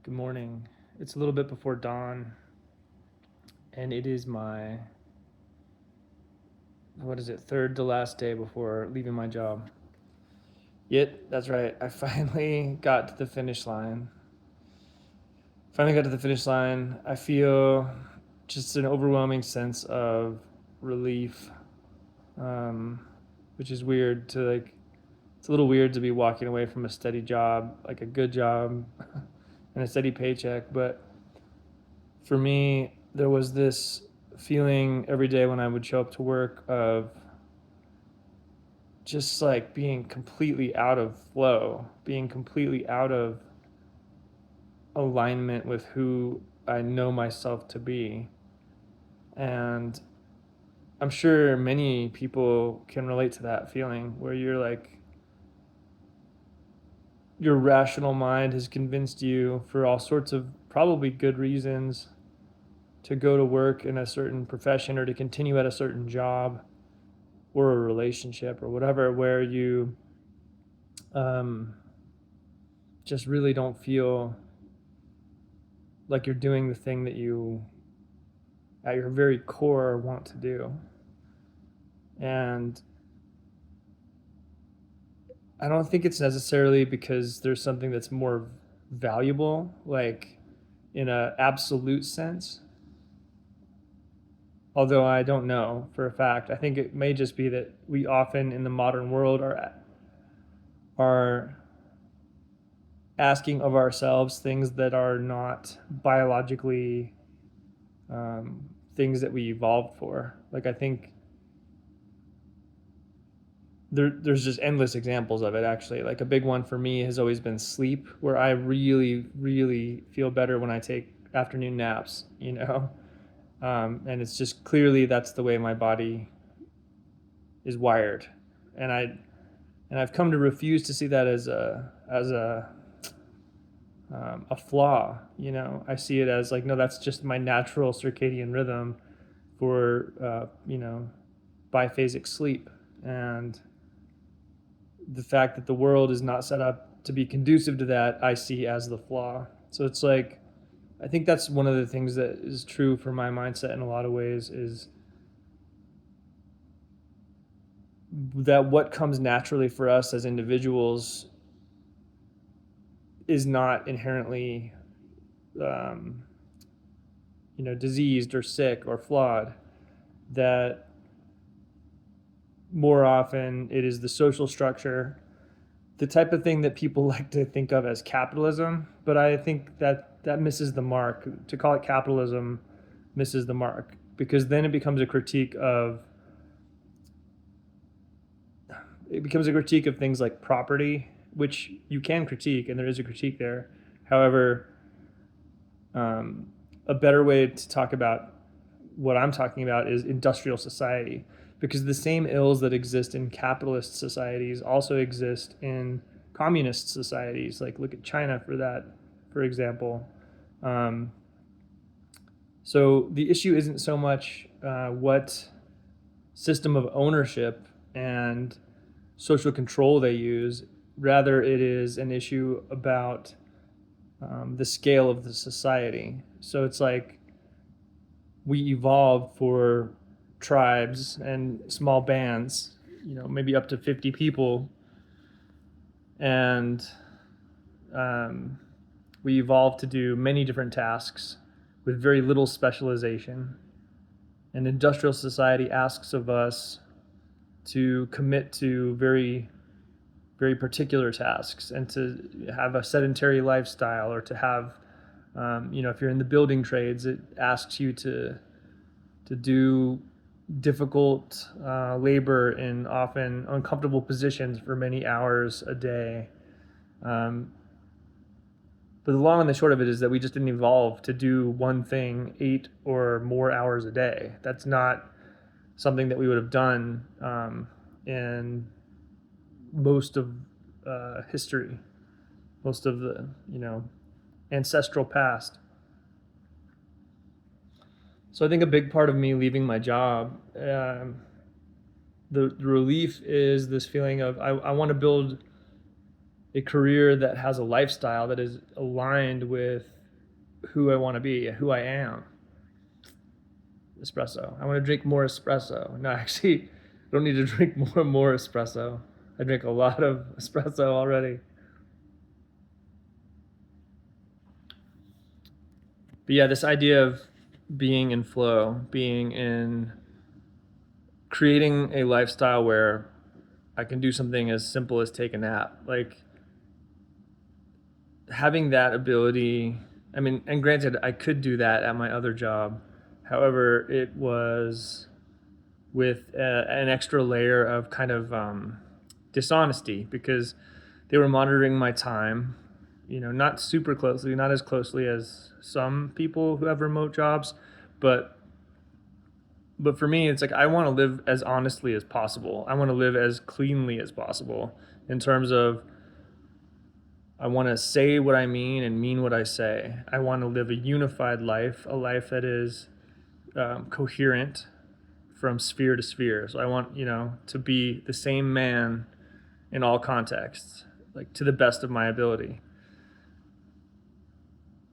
Good morning. It's a little bit before dawn, and it is my, third to last day before leaving my job. Yet, that's right, I finally got to the finish line. I feel just an overwhelming sense of relief, um, which is weird to it's a little weird to be walking away from a steady job, like a good job and a steady paycheck, but for me, there was this feeling every day when I would show up to work of just like being completely out of flow, being completely out of alignment with who I know myself to be. And I'm sure many people can relate to that feeling where you're like, your rational mind has convinced you for all sorts of probably good reasons to go to work in a certain profession or to continue at a certain job or a relationship or whatever, where you um, just really don't feel like you're doing the thing that you at your very core want to do. And I don't think it's necessarily because there's something that's more valuable, like in a absolute sense. Although I don't know for a fact. I think it may just be that we often in the modern world are asking of ourselves things that are not biologically things that we evolved for. Like I think there's just endless examples of it actually. Like a big one for me has always been sleep, where I really, really feel better when I take afternoon naps, and it's just clearly that's the way my body is wired, and I've come to refuse to see that as a flaw. I see it as like, no, that's just my natural circadian rhythm for biphasic sleep. And the fact that the world is not set up to be conducive to that, I see as the flaw. So it's like, I think that's one of the things that is true for my mindset in a lot of ways, is that what comes naturally for us as individuals is not inherently um, diseased or sick or flawed. That more often it is the social structure, the type of thing that people like to think of as capitalism. But I think that misses the mark. To call it capitalism misses the mark, because then it becomes a critique of things like property, which you can critique, and there is a critique there. However, a better way to talk about what I'm talking about is industrial society, because the same ills that exist in capitalist societies also exist in communist societies. Like look at China for that, for example. Um, so the issue isn't so much what system of ownership and social control they use. Rather, it is an issue about the scale of the society. So it's like we evolved for tribes and small bands, maybe up to 50 people. And we evolved to do many different tasks with very little specialization. And industrial society asks of us to commit to very, very particular tasks and to have a sedentary lifestyle, or to have, if you're in the building trades, it asks you to do difficult labor in often uncomfortable positions for many hours a day. But the long and the short of it is that we just didn't evolve to do one thing 8 or more hours a day. That's not something that we would have done in most of history, most of the ancestral past. So I think a big part of me leaving my job, the relief is this feeling of I want to build a career that has a lifestyle that is aligned with who I want to be, who I am. Espresso. I want to drink more espresso. No, actually, I don't need to drink more espresso. I drink a lot of espresso already. But yeah, this idea of being in flow, being in creating a lifestyle where I can do something as simple as take a nap. Like having that ability, I mean, and granted, I could do that at my other job. However, it was with an extra layer of kind of dishonesty because they were monitoring my time, not super closely, not as closely as some people who have remote jobs, but for me, it's like I want to live as honestly as possible. I want to live as cleanly as possible in terms of I want to say what I mean and mean what I say. I want to live a unified life, a life that is coherent from sphere to sphere. So I want, to be the same man in all contexts, like to the best of my ability.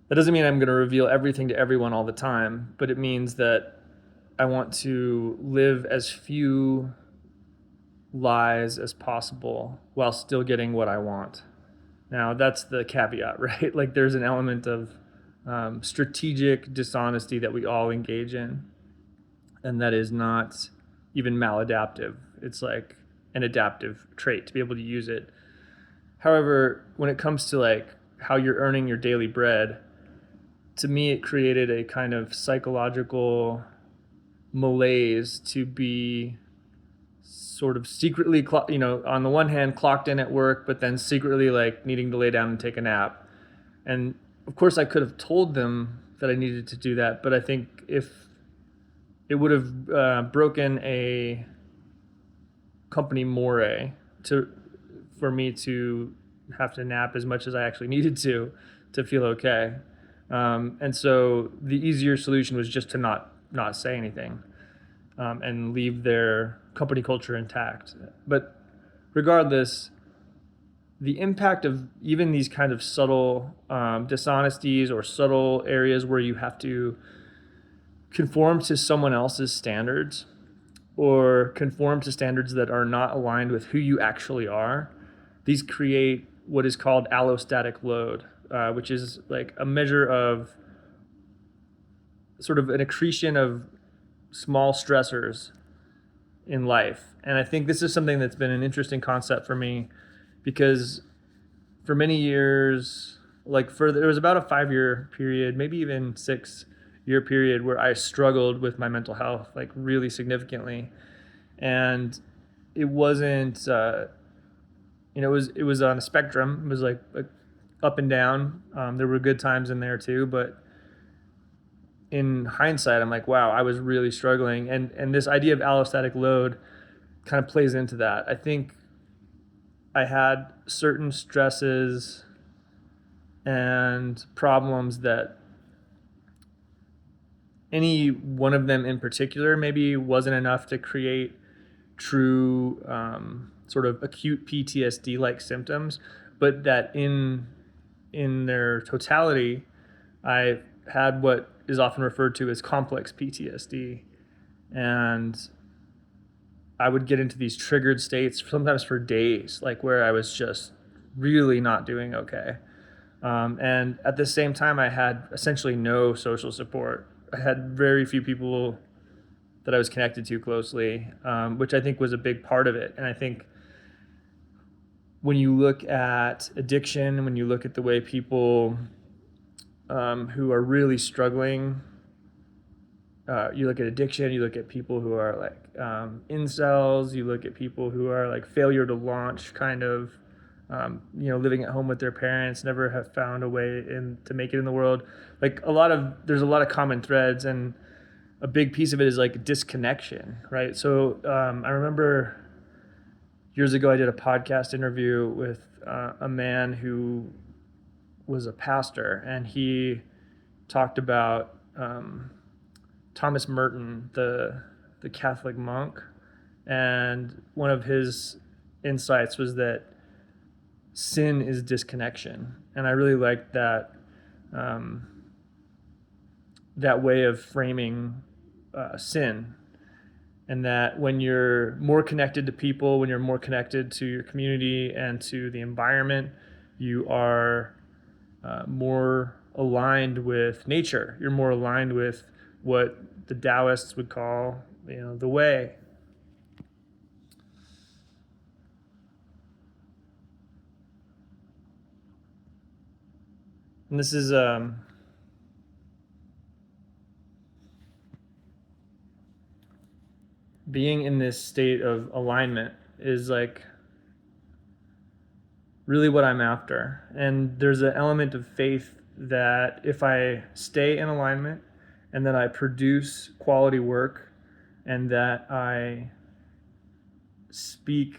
That doesn't mean I'm going to reveal everything to everyone all the time, but it means that I want to live as few lies as possible while still getting what I want. Now, that's the caveat, right? Like there's an element of strategic dishonesty that we all engage in, and that is not even maladaptive. It's like an adaptive trait to be able to use it. However, when it comes to like how you're earning your daily bread, to me, it created a kind of psychological malaise to be sort of secretly, on the one hand, clocked in at work, but then secretly like needing to lay down and take a nap. And of course, I could have told them that I needed to do that, but I think if it would have broken a company more for me to have to nap as much as I actually needed to feel okay. And so the easier solution was just to not say anything and leave their company culture intact. But regardless, the impact of even these kind of subtle dishonesties or subtle areas where you have to conform to someone else's standards or conform to standards that are not aligned with who you actually are, these create what is called allostatic load, which is like a measure of sort of an accretion of small stressors in life. And I think this is something that's been an interesting concept for me because for many years, there was about a 5-year period, maybe even 6-year period where I struggled with my mental health, like really significantly. And it wasn't, it was on a spectrum. It was like up and down. There were good times in there too, but in hindsight, I'm like, wow, I was really struggling. And this idea of allostatic load kind of plays into that. I think I had certain stresses and problems that any one of them in particular maybe wasn't enough to create true sort of acute PTSD-like symptoms, but that in their totality, I had what is often referred to as complex PTSD. And I would get into these triggered states, sometimes for days, like where I was just really not doing okay. And at the same time, I had essentially no social support. I had very few people that I was connected to closely, which I think was a big part of it. And I think when you look at addiction, when you look at the way people who are really struggling, you look at addiction, you look at people who are like incels, you look at people who are like failure to launch kind of, living at home with their parents, never have found a way to make it in the world. Like there's a lot of common threads, and a big piece of it is like disconnection, right? So I remember years ago I did a podcast interview with a man who was a pastor, and he talked about Thomas Merton, the Catholic monk, and one of his insights was that sin is disconnection. And I really like that that way of framing sin. And that when you're more connected to people, when you're more connected to your community and to the environment, you are more aligned with nature. You're more aligned with what the Taoists would call, the way. And this is being in this state of alignment is like really what I'm after. And there's an element of faith that if I stay in alignment and that I produce quality work and that I speak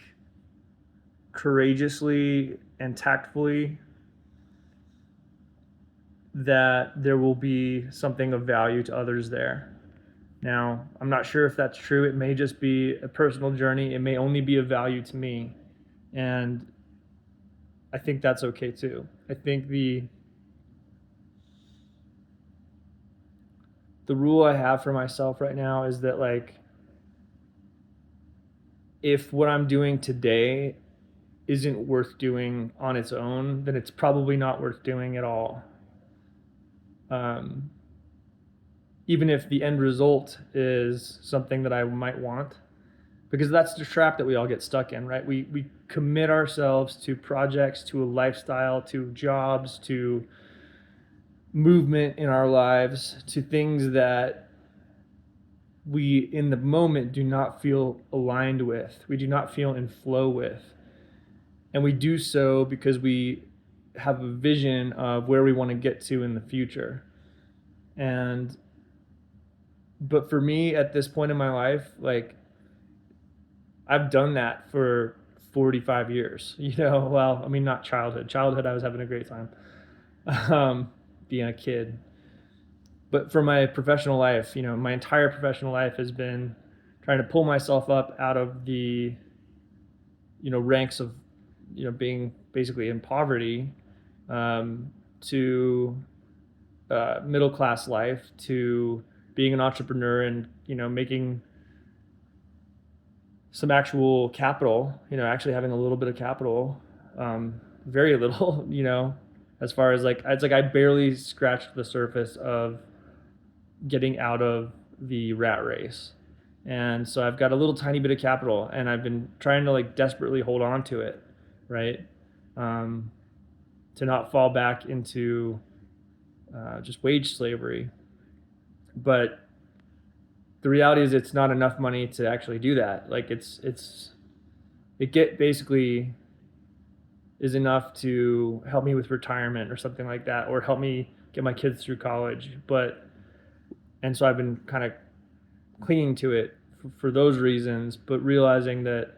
courageously and tactfully, that there will be something of value to others there. Now, I'm not sure if that's true. It may just be a personal journey. It may only be of value to me. And I think that's okay too. I think the rule I have for myself right now is that, like, if what I'm doing today isn't worth doing on its own, then it's probably not worth doing at all. Even if the end result is something that I might want, because that's the trap that we all get stuck in, right? We commit ourselves to projects, to a lifestyle, to jobs, to movement in our lives, to things that we in the moment do not feel aligned with, we do not feel in flow with. And we do so because we have a vision of where we want to get to in the future. But for me at this point in my life, like, I've done that for 45 years, well, I mean, not childhood. I was having a great time being a kid. But for my professional life, my entire professional life has been trying to pull myself up out of the, ranks of, being basically in poverty, to middle class life, to being an entrepreneur and, making some actual capital, actually having a little bit of capital, very little, as far as like, it's like I barely scratched the surface of getting out of the rat race. And so I've got a little tiny bit of capital and I've been trying to, like, desperately hold on to it, right? To not fall back into just wage slavery. But the reality is it's not enough money to actually do that. Like, it basically is enough to help me with retirement or something like that, or help me get my kids through college. And so I've been kind of clinging to it for those reasons, but realizing that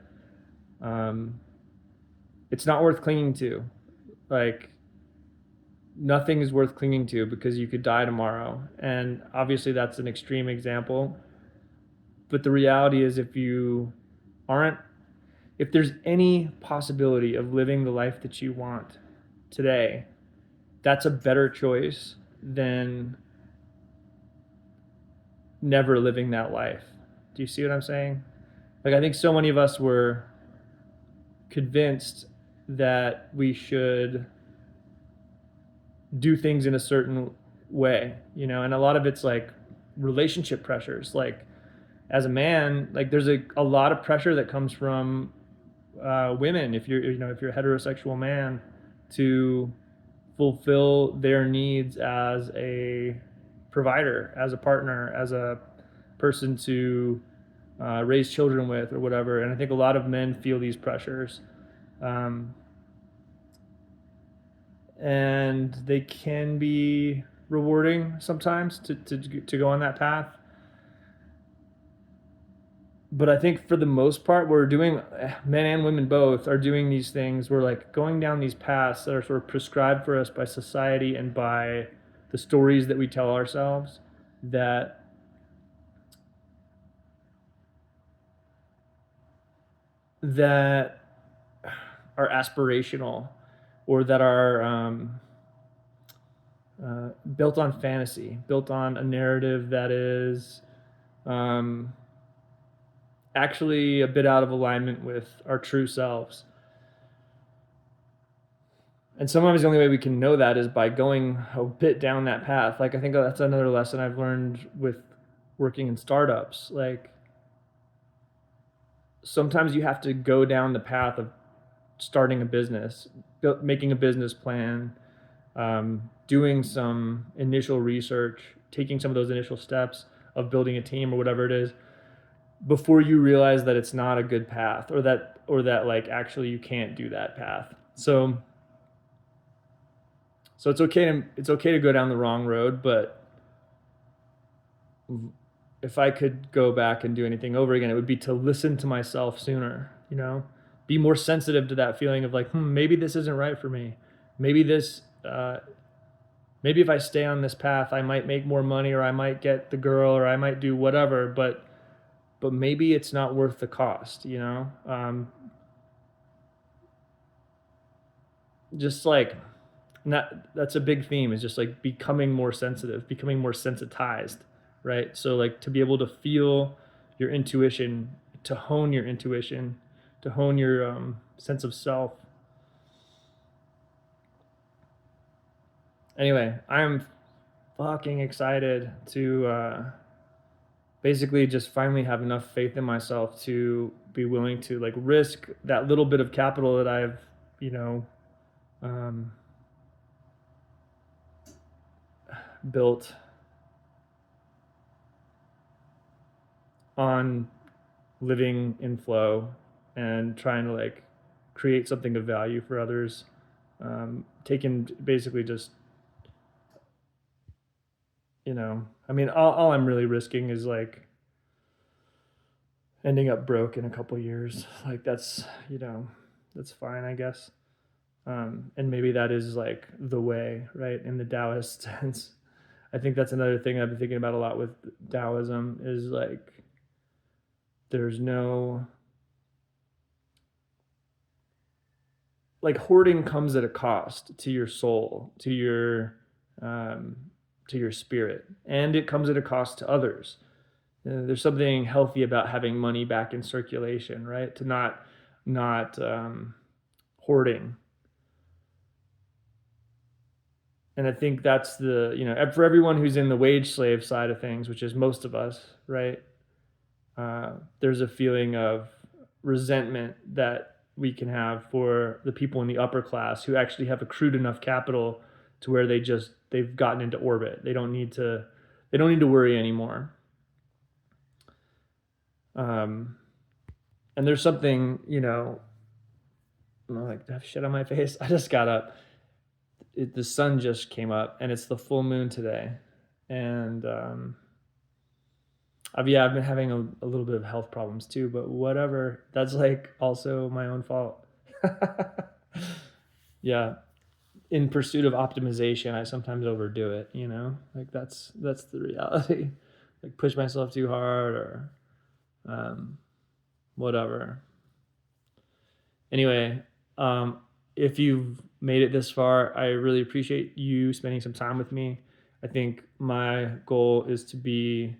it's not worth clinging to. Like, nothing is worth clinging to because you could die tomorrow. And obviously that's an extreme example. But the reality is, if there's any possibility of living the life that you want today, that's a better choice than never living that life. Do you see what I'm saying? Like, I think so many of us were convinced that we should do things in a certain way, and a lot of it's like relationship pressures. Like, as a man, like, there's a lot of pressure that comes from women, if you're a heterosexual man, to fulfill their needs as a provider, as a partner, as a person to raise children with or whatever. And I think a lot of men feel these pressures, and they can be rewarding sometimes to go on that path. But I think for the most part, men and women both are doing these things. We're like going down these paths that are sort of prescribed for us by society and by the stories that we tell ourselves, that are aspirational. or that are built on fantasy, built on a narrative that is um, actually a bit out of alignment with our true selves. And sometimes the only way we can know that is by going a bit down that path. Like, I think that's another lesson I've learned with working in startups. Like, sometimes you have to go down the path of starting a business, making a business plan, doing some initial research, taking some of those initial steps of building a team or whatever it is, before you realize that it's not a good path, or that like actually you can't do that path. So it's okay to go down the wrong road, but if I could go back and do anything over again, it would be to listen to myself sooner, be more sensitive to that feeling of like, maybe this isn't right for me. Maybe maybe if I stay on this path, I might make more money, or I might get the girl, or I might do whatever, but maybe it's not worth the cost, just like, that's a big theme, is just like becoming more sensitive, becoming more sensitized, right? So like, to be able to feel your intuition, to hone your intuition, to hone your sense of self. Anyway, I'm fucking excited to basically just finally have enough faith in myself to be willing to like risk that little bit of capital that I've, you know, um, built on living in flow and trying to like create something of value for others. Taking basically just, I mean, all I'm really risking is like ending up broke in a couple years. Like, that's fine, I guess. And maybe that is like the way, right? In the Taoist sense. I think that's another thing I've been thinking about a lot with Taoism, is like, there's no, like, hoarding comes at a cost to your soul, um, to your spirit, and it comes at a cost to others. There's something healthy about having money back in circulation, right? To not hoarding. And I think that's for everyone who's in the wage slave side of things, which is most of us, right? There's a feeling of resentment that we can have for the people in the upper class who actually have accrued enough capital to where they've gotten into orbit. They don't need to worry anymore. And there's something, I'm like, I have shit on my face. I just got up. The sun just came up, and it's the full moon today. And I've been having a little bit of health problems too, but whatever. That's like also my own fault. Yeah. In pursuit of optimization, I sometimes overdo it, like that's the reality. Like, push myself too hard, or um, whatever. Anyway, if you've made it this far, I really appreciate you spending some time with me. I think my goal is to be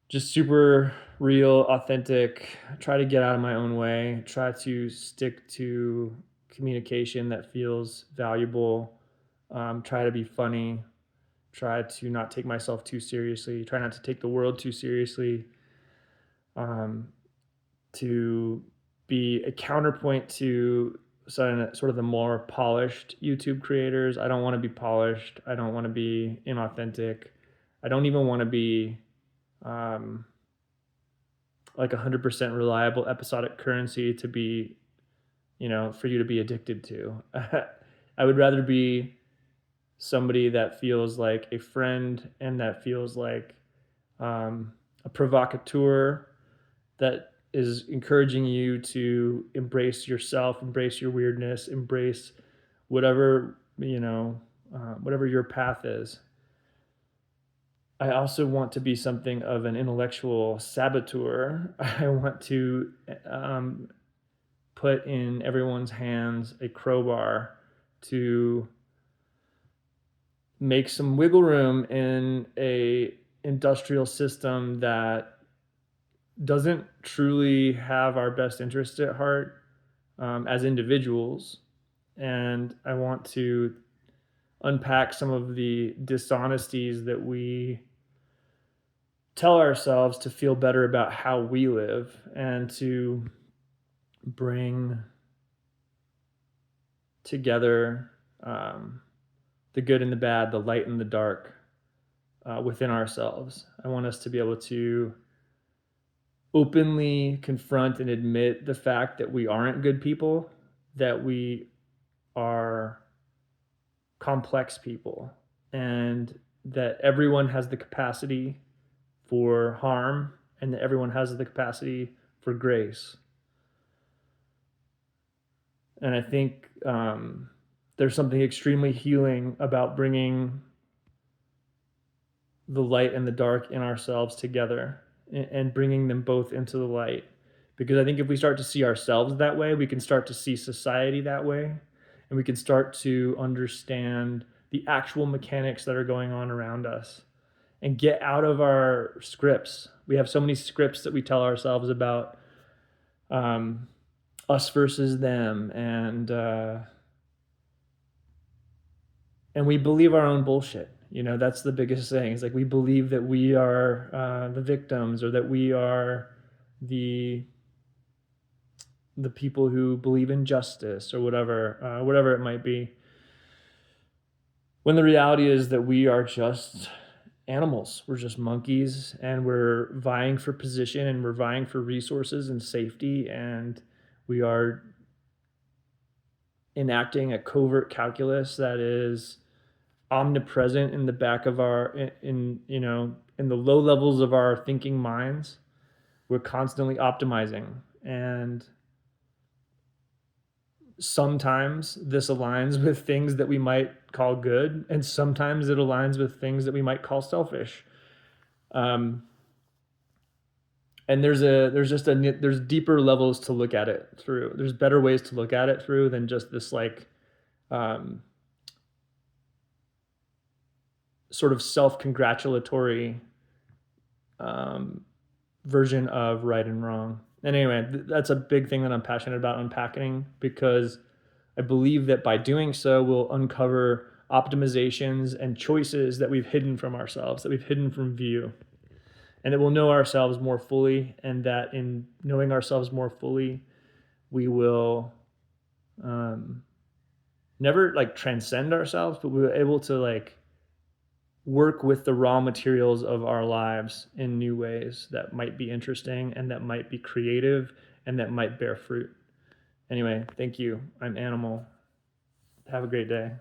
just super real, authentic, try to get out of my own way, try to stick to communication that feels valuable, try to be funny, try to not take myself too seriously, try not to take the world too seriously, to be a counterpoint to sort of the more polished YouTube creators. I don't want to be polished. I don't want to be inauthentic. I don't even want to be like 100% reliable episodic currency to be, for you to be addicted to. I would rather be somebody that feels like a friend, and that feels like a provocateur that is encouraging you to embrace yourself, embrace your weirdness, embrace whatever, whatever your path is. I also want to be something of an intellectual saboteur. I want to put in everyone's hands a crowbar to make some wiggle room in a industrial system that doesn't truly have our best interest at heart as individuals. And I want to unpack some of the dishonesties that we tell ourselves to feel better about how we live, and to bring together the good and the bad, the light and the dark within ourselves. I want us to be able to openly confront and admit the fact that we aren't good people, that we are complex people, and that everyone has the capacity for harm, and that everyone has the capacity for grace. And I think there's something extremely healing about bringing the light and the dark in ourselves together, and bringing them both into the light. Because I think if we start to see ourselves that way, we can start to see society that way, and we can start to understand the actual mechanics that are going on around us, and get out of our scripts. We have so many scripts that we tell ourselves about us versus them, and we believe our own bullshit. You know, that's the biggest thing. It's like we believe that we are the victims, or that we are the people who believe in justice, or whatever it might be. When the reality is that we are just animals. We're just monkeys, and we're vying for position, and we're vying for resources and safety, and we are enacting a covert calculus that is omnipresent in the back of in the low levels of our thinking minds. We're constantly optimizing, and sometimes this aligns with things that we might call good, and sometimes it aligns with things that we might call selfish. And there's deeper levels to look at it through. There's better ways to look at it through than just this sort of self-congratulatory version of right and wrong. And anyway, that's a big thing that I'm passionate about unpacking, because I believe that by doing so, we'll uncover optimizations and choices that we've hidden from ourselves, that we've hidden from view, and that we'll know ourselves more fully, and that in knowing ourselves more fully, we will never transcend ourselves, but we're able to work with the raw materials of our lives in new ways that might be interesting, and that might be creative, and that might bear fruit. Anyway, thank you. I'm Animal. Have a great day.